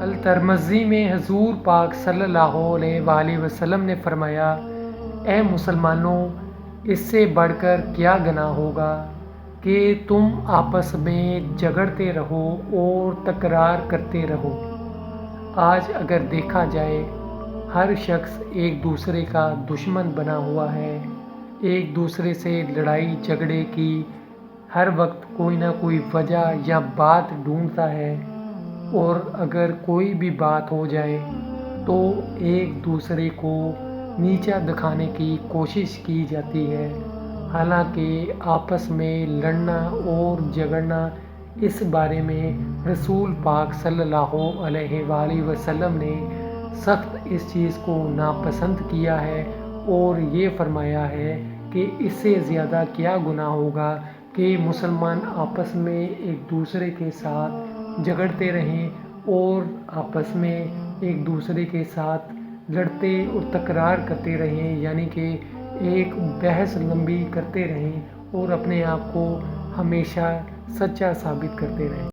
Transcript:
الترمذی میں حضور پاک صلی اللہ علیہ وآلہ وسلم نے فرمایا، اے مسلمانوں، اس سے بڑھ کر کیا گناہ ہوگا کہ تم آپس میں جھگڑتے رہو اور تکرار کرتے رہو۔ آج اگر دیکھا جائے، ہر شخص ایک دوسرے کا دشمن بنا ہوا ہے، ایک دوسرے سے لڑائی جھگڑے کی ہر وقت کوئی نہ کوئی وجہ یا بات ڈھونڈتا ہے، اور اگر کوئی بھی بات ہو جائے تو ایک دوسرے کو نیچا دکھانے کی کوشش کی جاتی ہے۔ حالانکہ آپس میں لڑنا اور جھگڑنا، اس بارے میں رسول پاک صلی اللہ علیہ وآلہ وسلم نے سخت اس چیز کو ناپسند کیا ہے، اور یہ فرمایا ہے کہ اس سے زیادہ کیا گناہ ہوگا کہ مسلمان آپس میں ایک دوسرے کے ساتھ جھگڑتے رہیں اور آپس میں ایک دوسرے کے ساتھ لڑتے اور تکرار کرتے رہیں، یعنی کہ ایک بحث لمبی کرتے رہیں اور اپنے آپ کو ہمیشہ سچا ثابت کرتے رہیں۔